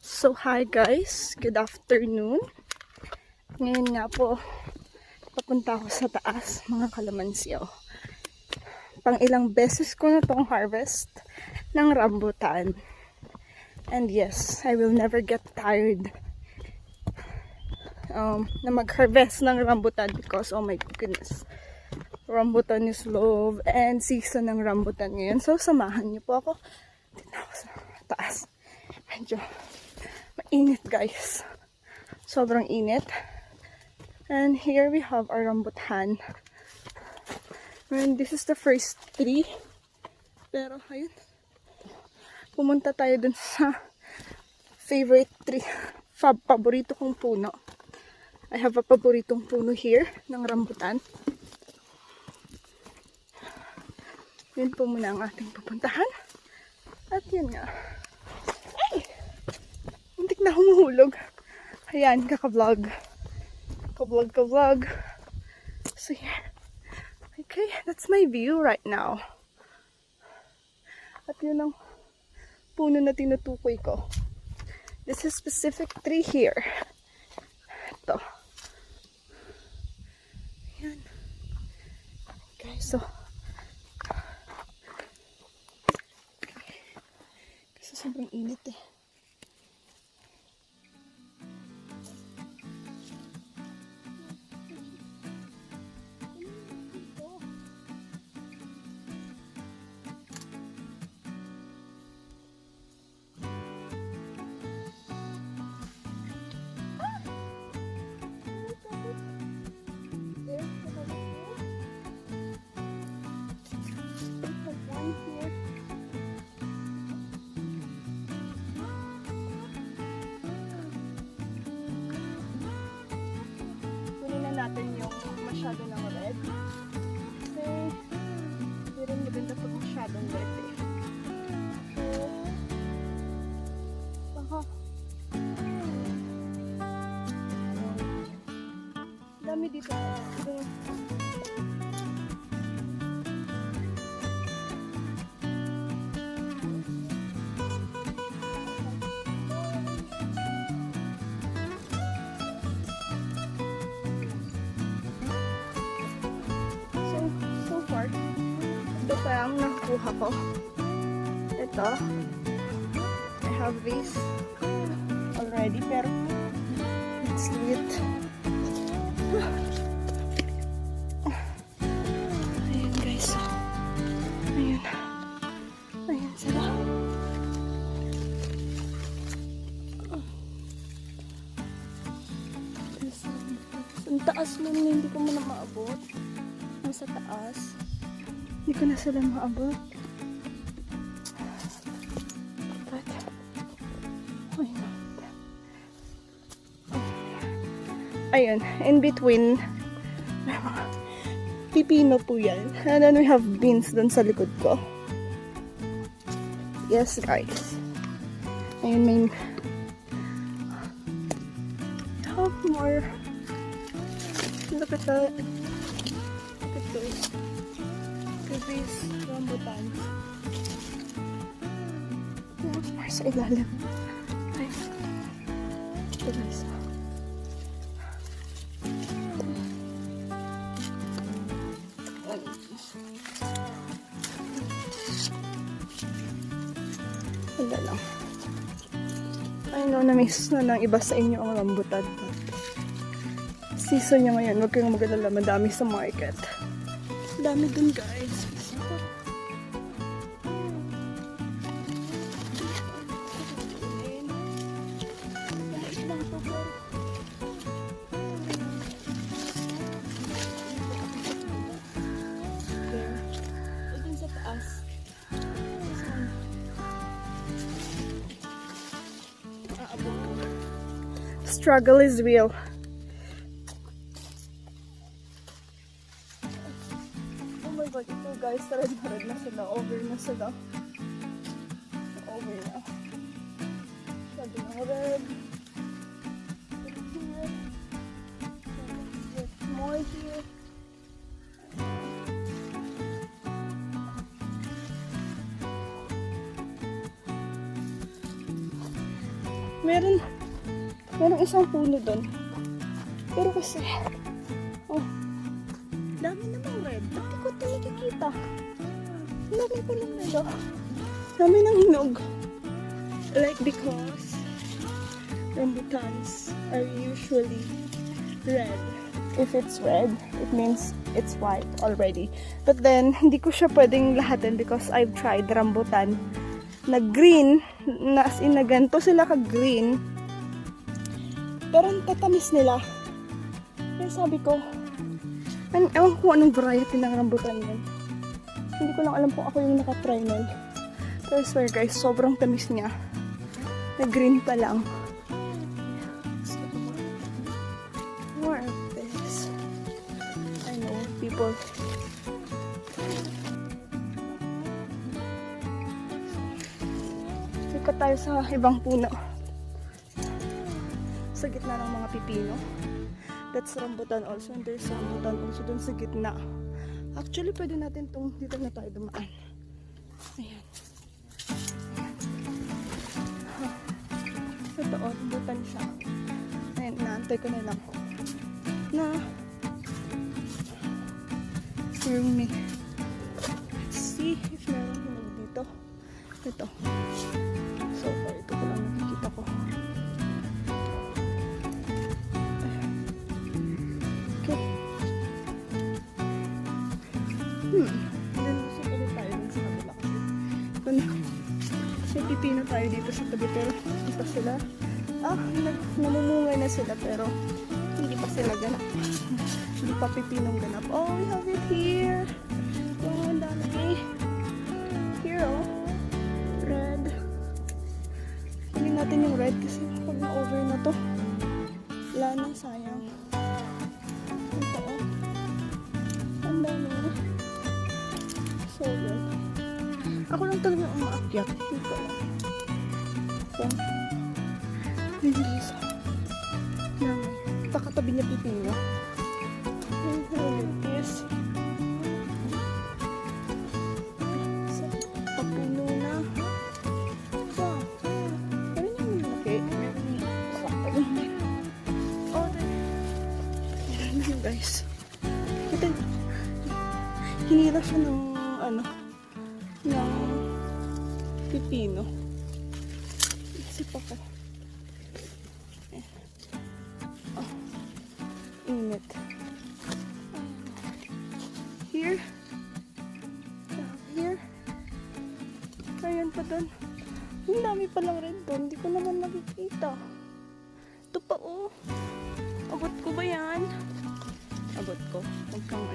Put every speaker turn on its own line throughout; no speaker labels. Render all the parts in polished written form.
So hi guys, good afternoon. Ngayon nga po, papunta ako sa taas, mga kalamansi. Pang ilang beses ko na tong harvest ng rambutan. And yes, I will never get tired na mag-harvest ng rambutan because oh my goodness, rambutan is love and season ng rambutan ngayon. So samahan niyo po ako. Dito ako sa taas. Medyo mainit guys. Sobrang init. And here we have our rambutan. And this is the first tree. Pero ayun. Pumunta tayo dun sa favorite tree. Paborito kong puno. I have a paboritong puno here ng rambutan. Yun po muna ang ating pupuntahan. At yun nga. Ay! Muntik na humuhulog. Ayan, kaka-vlog. Ka-vlog. So yeah. Okay, that's my view right now. At yun ang puno na tinutukoy ko. This is specific tree here. Ito. Ayan. Okay, so kasi sobrang init eh. Natin yung masyado ng red kasi hindi rin maganda pag masyadong red eh. So baka dami dito ito pa ang nakuha ko. Ito. I have this already pero let's see it. Ayan guys. Ayan. Ayan sila. Ang taas nun, hindi ko muna maabot. Nasa taas. Hindi ko na sila maabot. But, why not? Ayun, in between, may mga pipino po yan. And then we have beans dun sa likod ko. Yes, guys. Ayun, may have more. Look at that. Look at those. These rambutan. More sa ilalim. Ay. Ito guys. Wala lang. I know na-miss na ng iba sa inyo ang rambutan. Season niya ngayon. Huwag kayong mag-alala. Madami sa market. Dami dun guys. Struggle is real. Oh my god, ito guys, red na sila, over na sila. Over na. Sabi na red. Here. More here. Merong isang puno doon. Pero kasi, oh, dami namang red. Ba't di ko ito nakikita? Dami pa lang red, oh. Dami ng hinog. Like because rambutans are usually red. If it's red, it means it's white already. But then, hindi ko siya pwedeng lahatin because I've tried rambutan na green, na as in na ganito sila ka-green. Pero ang tatamis nila. Kaya sabi ko, ewan ko anong variety ng rambutan yan. Hindi ko lang alam kung ako yung nakatry nun. Pero I swear guys, sobrang tamis niya. Na green pa lang. More of this. I know, people. Sikat tayo sa ibang puno. Sa gitna ng mga pipino. That's rambutan also. And there's rambutan also dun sa gitna. Actually, pwede natin dito na tayo dumaan. Ayan. Ito, rambutan siya. Ayan, naantay ko na lang. Na, hear me. Let's see if meron hinog dito. Ito. So far, ito ko lang nakikita ko. Okay. Then, lusok ulit tayo dun sa kabila kasi. May pipino tayo dito sa tabi pero hindi pa sila. Namumungay na sila pero hindi pa sila ganap. Hindi pa pipinong ganap. Oh, we have it here. Oh, ang dami. Here, oh. Red. Pili natin yung red kasi pag na-over na to, wala na, sayang. Ito, oh. Ang dami. So good. Ako lang talaga umaakyat. Dito, oh. So, nilisa. Pakatabi niya pipino. Yes. So, papuno na. So, meron yung malaki. Meron yung sakto lang. Oh, meron na yun guys. Kita, hinira siya ng ng pipino. Isip ako. Init. Here. Here. Ayan pa doon. Ang dami palang red doon. Hindi ko naman nakikita. Ito pa oh. Abot ko ba yan? Abot ko. Huwag kang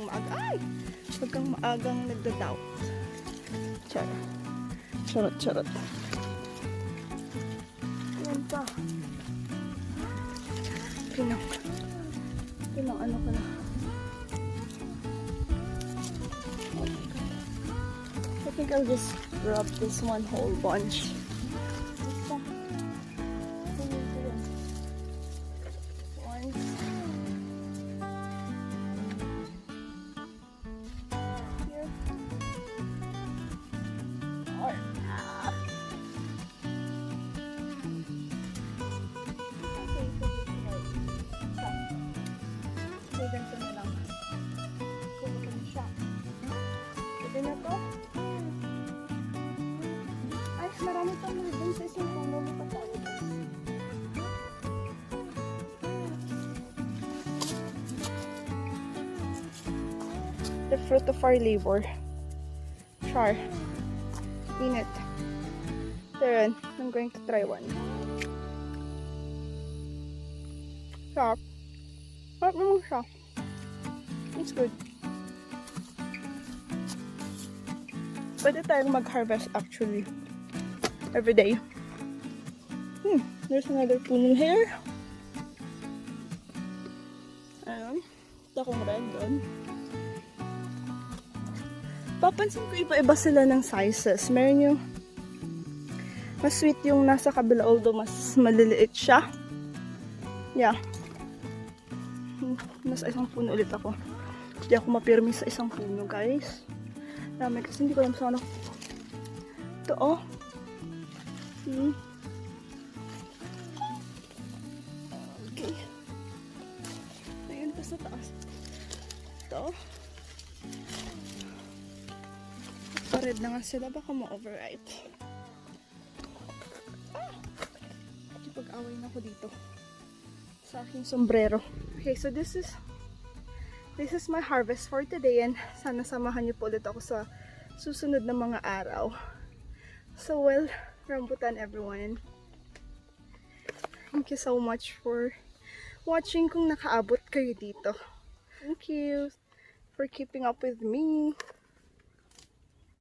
maaga. Ay! Huwag kang maagang nagda-doubt. Charot. Ayan pa. Pinang ano ka na. Oh my God. I think I'll just grab this one whole bunch. Ganito na lang. Kukunin siya. Pwede na to. Ay, marami pang dun sa isang puno mo pa tayo. The fruit of our labor. Char. Peanut. There, I'm going to try one. Sharp. Sharp naman siya. It's good. Pwede tayong mag-harvest actually. Every day. There's another puno here. Ayun. Ito akong red doon. Papansin ko iba-iba sila ng sizes. Meron yung mas sweet yung nasa kabila although mas maliliit siya. Yeah. Nasa isang puno ulit ako. Hindi ako mapirmi sa isang puno, guys. Dami kasi hindi ko alam saan ako. Ito, oh. Pa-red na nga sila, baka ma-overripe. Pag-away na ako dito sa aking sombrero. Okay, so this is my harvest for today, and sana samahan niyo po ulit ako sa susunod na mga araw. So well, rambutan everyone. Thank you so much for watching kung nakaabot kayo dito. Thank you for keeping up with me.